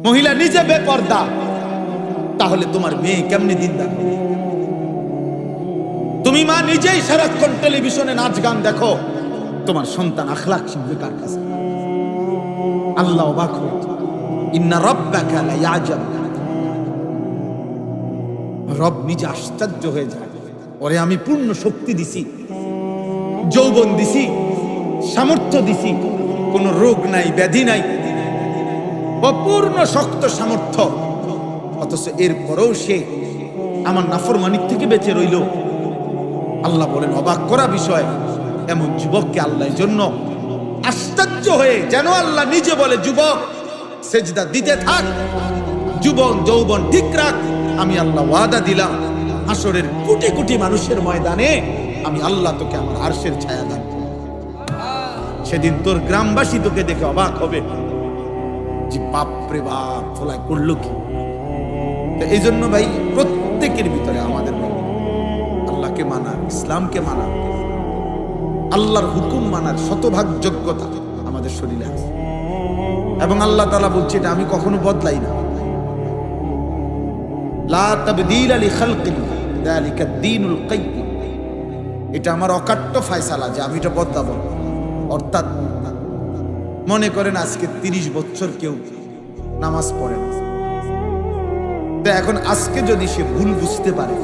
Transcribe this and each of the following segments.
মহিলা নিজে বেপর্দা, তাহলে তোমার মেয়ে কেমনি দিনদার হবে? তুমি মা নিজেই সারাক্ষণ টেলিভিশনে নাচ গান দেখো, তোমার সন্তান আখলাক শিখবে কার কাছে? আল্লাহ অবাক হয়ে, ইন্না রাব্বাকা লায়াজাব, রব নিজে আশ্চর্য হয়ে যায়। ওরে আমি পূর্ণ শক্তি দিছি, যৌবন দিছি, সামর্থ্য দিছি, কোনো রোগ নাই, ব্যাধি নাই, অপূর্ণ শক্ত সামর্থ্য, অথচ এরপরেও সে আমার নাফরমানির থেকে বেঁচে রইল। আল্লাহ বলেন অবাক করা বিষয়, এমন যুবককে আল্লাহর জন্য আশ্চর্য হয়ে, যেন আল্লাহ নিজে বলে, যুবক সেজদা দিতে থাক, যুবন যৌবন ঠিক রাখ, আমি আল্লাহ ওয়াদা দিলাম হাসরের কোটি কোটি মানুষের ময়দানে আমি আল্লাহ তোকে আমার আরশের ছায়া দান করব। সেদিন তোর গ্রামবাসী তোকে দেখে অবাক হবে যে বাপরে বাপ, ফলায় করলো কি। এই জন্য ভাই প্রত্যেকের ভিতরে আমাদের আল্লাহকে মানা, ইসলামকে মানা, আল্লাহর হুকুম মানার শতভাগ যোগ্যতা আমাদের শরীরে আছে। এবং আল্লাহ তাআলা বলছে, এটা আমি কখনো বদলাই না। লা তাবদীলা লিখালকিল্লাহ যালিকা দ্বীনুল কাইয়্যিম, এটা আমার অকাট্য ফয়সালা যে আমি এটা বদলাবো। অর্থাৎ মনে করেন আজকে 30 বছর কেউ নামাজ পড়ে না, তো এখন আজকে যদি সে ভুল বুঝতে পারে,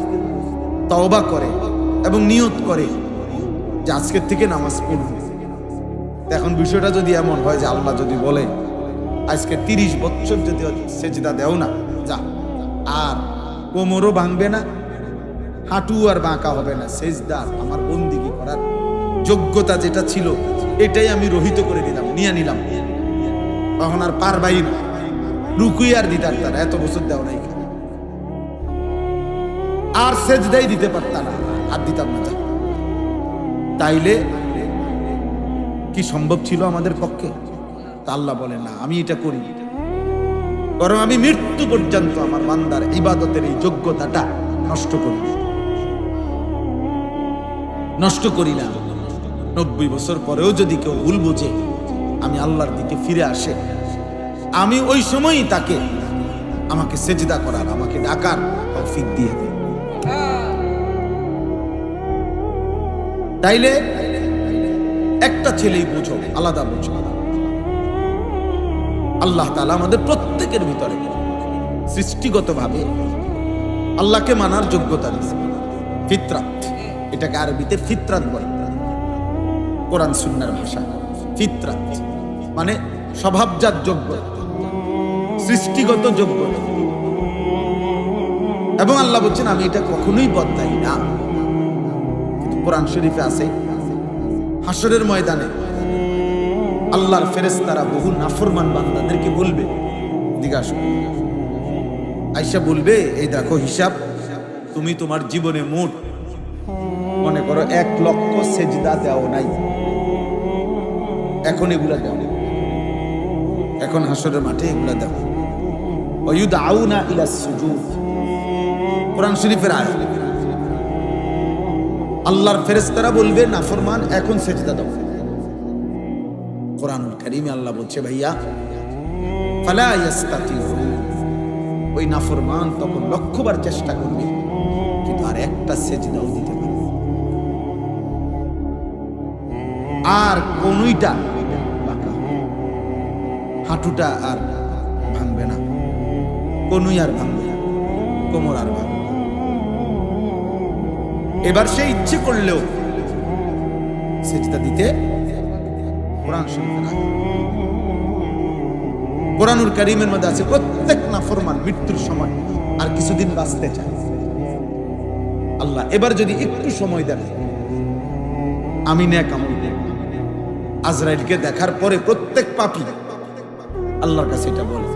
তওবা করে এবং নিয়ত করে যে আজকের থেকে নামাজ পড়বে, এখন বিষয়টা যদি এমন হয় যে আল্লাহ যদি বলে আজকে 30 বছর যদি সেজদা দেও না, যা, আর কোমরও ভাঙবে না, হাঁটু আর বাঁকা হবে না, সেজদা আমার বন্দিগি করার যোগ্যতা যেটা ছিল এটাই আমি রহিত করে দিলাম, নিয়ে নিলাম, তখন আর পারবাই না, রুকুই আর দিতার তারা এত বছর দেও নাই, আর সেজদাই দিতে পারতাম না, আর দিতাম না, যা। তাইলে কি সম্ভব ছিল আমাদের পক্ষে? তা আল্লাহ বলে না, আমি এটা করি, বরং আমি মৃত্যু পর্যন্ত আমার বান্দার ইবাদতের এই যোগ্যতাটা নষ্ট করি না। 90 বছর পরেও যদি কেউ ভুল বুঝে আমি আল্লাহর দিকে ফিরে আসে, আমি ওই সময়ই তাকে আমাকে সেজদা করার, আমাকে ডাকার তৌফিক দিয়ে দিই। তাইলে একটা ছেলেই বুঝো, আলাদা বুঝো, আল্লাহ তাআলা আমাদের প্রত্যেকের ভিতরে সৃষ্টিগতভাবে আল্লাহকে মানার যোগ্যতা দিয়েছে, ফিতরাত, এটাকে আরবিতে ফিতরাত বলে, কোরআন সুন্নাহর ভাষা। ফিতরাত মানে স্বভাবজাত যোগ্যতা, সৃষ্টিগত যোগ্যতা। এবং আল্লাহ বলছেন আমি এটা কখনোই বদলাই না। কিন্তু কোরআন শরীফে আছে, হাসরের ময়দানে আল্লাহর ফেরেশতারা বহু নাফরমান বান্দাদেরকে বলবে, জিজ্ঞাসা আয়েশা বলবে, এই দেখো হিসাব, তুমি তোমার জীবনে মোট মনে করো 1 লক্ষ সেজদা দেও নাই, এখন এগুলা দাও, এখন হাসরের মাঠে এগুলা দাও। ওয়ায়ুদআউনা ইলাস সুজুদ, কোরআন শরীফের আয়াত। আল্লাহর ফেরেশতারা বলবে নাফরমান এখন সেজদা দাও। কোরআনুল কারীমে আল্লাহ বলছে, ভাইয়া ফালা ইস্তাতিউন, ওই নাফরমান তখন লক্ষবার চেষ্টা করবে কিন্তু আর একটা সেজদাও দিতে পারবে, আর কোনইটা বাঁকা, হাঁটুটা আর ভাঙবে না, কোনই আর ভাঙবে না, কোমর আর ভাঙবে। এবার সে ইচ্ছে করলেও সেজদা দিতে কোরআন শরীফের আয়াত। কোরআনুল কারীমের মধ্যে আছে প্রত্যেক নাফরমান মৃত্যুর সময় আর কিছুদিন বাঁচতে চায়। আল্লাহ এবার যদি একটু সময় দেন, আমি নেক আমল করব। আজরাইলকে দেখার পরে প্রত্যেক পাপী আল্লাহর কাছে এটা বলে,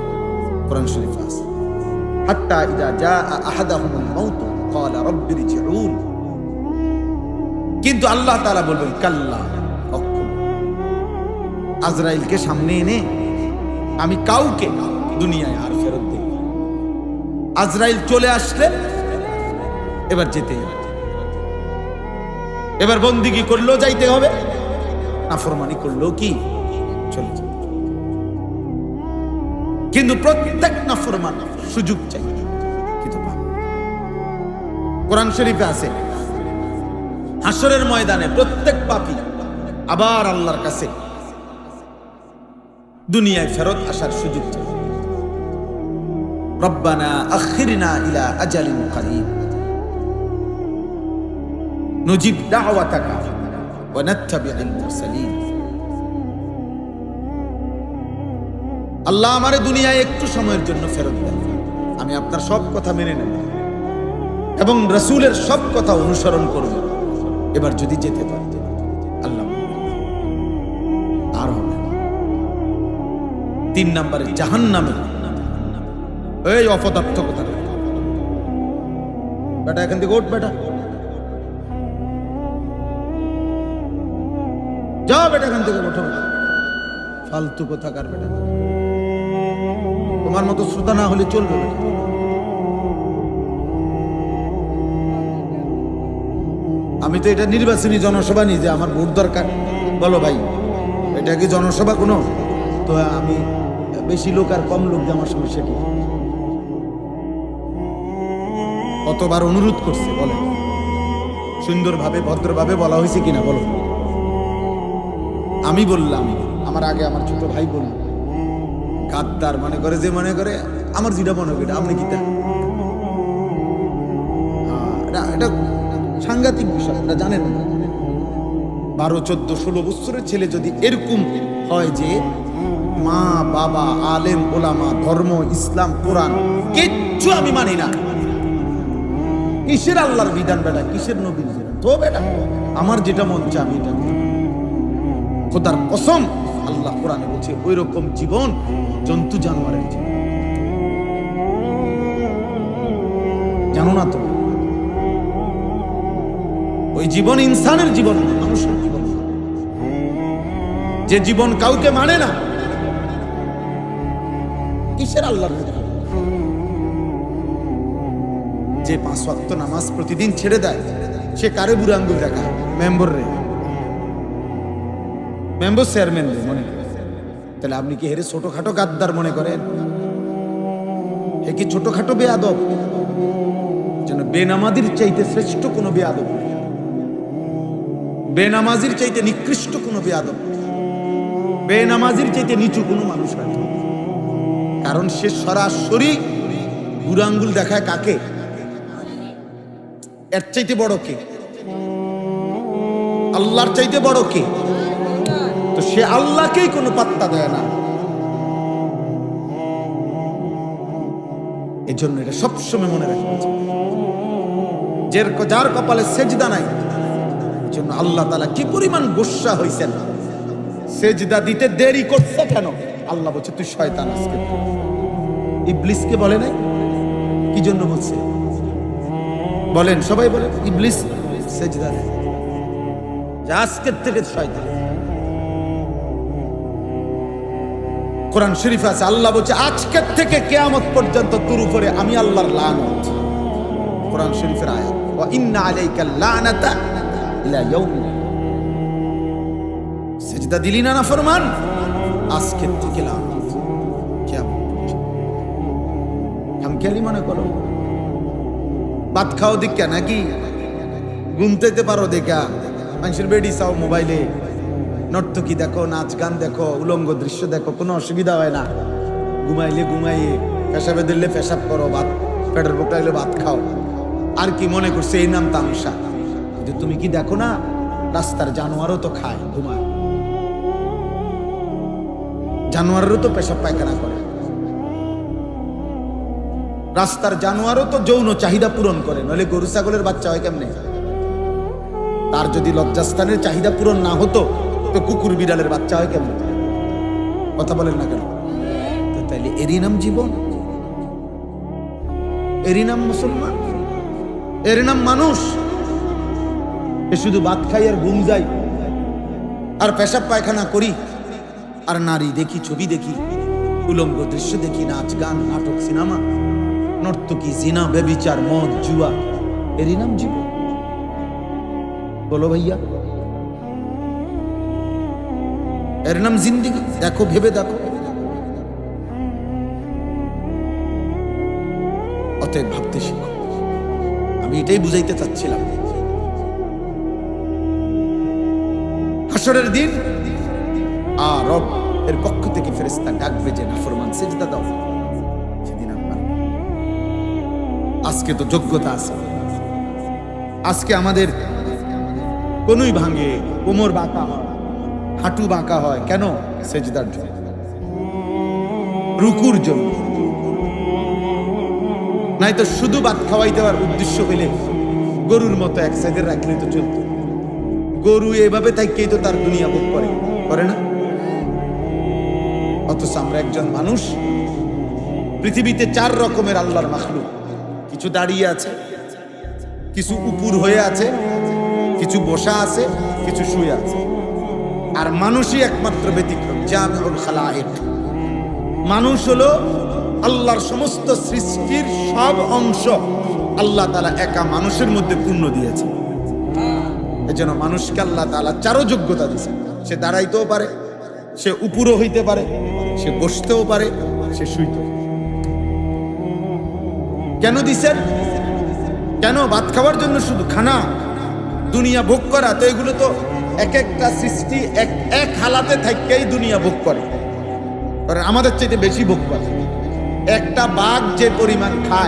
কোরআন শরীফে আছে, হাত্তা ইযা জাআ আহাদাহুমুল মাউত ক্বালা রাব্বি রজিউন। কিন্তু আল্লাহ তাআলা বলবেন কাল্লা, আজরাইলকে সামনে এনে আমি কাউকে দুনিয়ায় আর ফেরত দেব। আজরাইল চলে আসলে এবার যেতে হবে, এবার বন্দিগি করলেও যাইতে হবে, নাফরমানি করলেও কি চলে যাবে। কিন্তু প্রত্যেক নাফরমান সুযোগ চাই, কিন্তু পাবে। কোরআন শরীফে আছে, হাসরের ময়দানে প্রত্যেক পাপী আবার আল্লাহর কাছে দুনিয়ায় ফেরত আসার সুযোগ চাই। রব্বানা আখিরনা ইলা আজালিন করিব নুজিব দাওয়াতাকা ওয়া নাত্তাবিউল মুরসালিন। আল্লাহ আমারে দুনিয়ায় একটু সময়ের জন্য ফেরত দেন, আমি আপনার সব কথা মেনে নেব এবং রাসূলের সব কথা অনুসরণ করব। এবার যদি যেতে পারি আল্লাহ আর হবে। 3 নম্বরে জাহান্নামে, এই অপদার্থ কথা বেটা, এখান থেকে ওঠ বেটা, যা বেটা এখান থেকে ওঠো, ফালতু কথা কার বেটা, তোমার মতো শ্রোতা না হলে চলবে বেটা। আমি তো এটা নির্বাচনী জনসভা নি যে আমার ভোট দরকার, বলো ভাই এটা কি জনসভা কোনো? তো আমি বেশি লোক আর কম লোক দিয়ে আমার সমস্যা কি? কতবার অনুরোধ করছে বলে, সুন্দরভাবে ভদ্রভাবে বলা হয়েছে কিনা বলো? আমি বললাম, আমার আগে আমার ছোট ভাই বলল, গাদ্দার মনে করে যে মনে করে আমার যেটা মনে হবে আপনি কি এটা সাংঘাতিক বিষয়, এটা জানেন না? 12, 14, 16 বছরের ছেলে যদি এরকম হয় যে মা বাবা আলেম ওলামা ধর্ম ইসলাম কোরআন কিচ্ছু আমি মানি না, কিসের আল্লাহর বিধান বেটা, কিসের নবীর বিধান, তো বেটা আমার যেটা মন চায় আমি এটা খোদার কসম, আল্লাহ কোরআনে বলছে ওই রকম জীবন জন্তু জানোয়ারের জীবন। জানো না তো ওই জীবন ইনসানের জীবন না, মানুষের জীবন। যে জীবন কাউকে মানে না, কিসের আল্লাহর বিধান? যে 5 ওয়াক্ত নামাজ প্রতিদিন ছেড়ে দেয় সে কারে বুড়ো আঙ্গুল দেখায়? মেম্বার রে, মেম্বার চেয়ারম্যান রে মনে করে। তাহলে আপনি কি হেরে ছোটখাটো গাদ্দার মনে করেন? এ কি ছোটখাটো বেয়াদব? যেন বেনামাজির চাইতে শ্রেষ্ঠ কোনো বেয়াদব, বেনামাজির চাইতে নিকৃষ্ট কোনো বেয়াদব, বেনামাজির চাইতে নিচু কোনো মানুষ হয়। কারণ সে সরাসরি বুড়ো আঙ্গুল দেখায় কাকে? এর চাইতে বড় কে? আল্লাহর চাইতে বড় কে? তো সে আল্লাহকেই কোনো পাত্তা দেয় না। এই জন্য এটা সবসময় মনে রাখতে হবে, যার কপালে সেজদা নাই, এই জন্য আল্লাহ তাআলা কি পরিমাণ গোসা হইছেন, সেজদা দিতে দেরি করছে কেন? আল্লাহ বলছে তুই শয়তান। আজকে ইবলিসকে বলে নাই কি জন্য বলছে? বলেন সবাই বলেন, ইবলিস সেজদা দেয়, আজকের থেকে শয়তান। কোরআন শরীফে আছে, আল্লাহ বলছে আজকের থেকে কিয়ামত পর্যন্ত তোর উপরে আমি আল্লাহর লানত। কোরআন শরীফের আয়াত, ওয়া ইন্না আলাইকাল লানাতা ইলা ইয়াউমিল সিজদা দিলি না নাফরমান, আজকের থেকে লানত কিয়ামত পর্যন্ত। হামকেলি মনে করো ভাত খাও দেখা নাকি গুনতেতে পারো দেখা, মানুষের বেডি চাও মোবাইলে, নর্তকী দেখো, নাচ গান দেখো, উলঙ্গ দৃশ্য দেখো, কোনো অসুবিধা হয় না। ঘুমাইলে ঘুমাইয়ে, পেশাবে দিলে পেশাব করো, ভাত পেটের পোকটাইলে ভাত খাও। আর কি মনে করছে এই নাম তামসা? কিন্তু তুমি কি দেখো না রাস্তার জানোয়ারও তো খায়, ঘুমায়, জানোয়ারেরও তো পেশাব পায়খানা করে, রাস্তার জানোয়ারও তো যৌন চাহিদা পূরণ করে, নইলে গরু ছাগলের বাচ্চা হয় কেমনে? তার যদি লজ্জাস্থানের চাহিদা পূরণ না হতো তো কুকুর বিড়ালের বাচ্চা হয় কেমন? কথা বলেন না কেন? তাইলে এরই নাম জীবন, এরই নাম মুসলমান, এর নাম মানুষ। এ শুধু ভাত খাই আর ঘুম যাই আর পেশাব পায়খানা করি আর নারী দেখি, ছবি দেখি, উলঙ্গ দৃশ্য দেখি, নাচ গান নাটক সিনেমা, নর্তকী, জিনা, ব্যভিচার, মদ, জুয়া, এরই নাম জীবন? বলো ভাইয়া, এর নাম জিন্দেগি? দেখো, ভেবে দেখো। অতএব ভাবতে শিখো। আমি এটাই বুঝাইতে চাচ্ছিলাম। হাসরের দিন রব এর পক্ষ থেকে ফেরেশতা ডাকবে যে নাফরমান সিজদা দাও। সেদিন আপনার আজকে তো যোগ্যতা আছে, আজকে আমাদের কোনই ভাঙে, কোমর বাঁকা হয়, হাঁটু বাঁকা হয়, কেন? সেজদার জন্য, রুকুর জন্য। নাই তো শুধু ভাত খাওয়াই দেওয়ার উদ্দেশ্য হইলে গরুর মতো এক সাইডে রাখলে তো চলতো। গরু এভাবে থাকেই তো তার দুনিয়া ভোগ করে না? অথচ আমরা একজন মানুষ, পৃথিবীতে 4 রকমের আল্লাহর মাখলুক। কিছু দাঁড়িয়ে আছে, কিছু উপুর হয়ে আছে, কিছু বসা আছে, কিছু শুয়ে আছে, আর মানুষই একমাত্র ব্যতিক্রম। জামিউল খালায়েক। মানুষ হলো আল্লাহর সমস্ত সৃষ্টির সব অংশ আল্লাহ তাআলা একা মানুষের মধ্যে পূর্ণ দিয়েছে। এজন্য মানুষকে আল্লাহ তাআলা 4 যোগ্যতা দিয়েছে। সে দাঁড়াইতেও পারে, সে উপরও হইতে পারে, সে বসতেও পারে, সে শুইতেও। কেন দিছেন? কেন? ভাত খাওয়ার জন্য শুধু? খানা, দুনিয়া ভোগ করা তো এগুলো তো এক একটা সৃষ্টি এক হালাতে থাকতেই দুনিয়া ভোগ করে, আমাদের চাইতে বেশি ভোগ করে। একটা বাঘ যে পরিমাণ খায়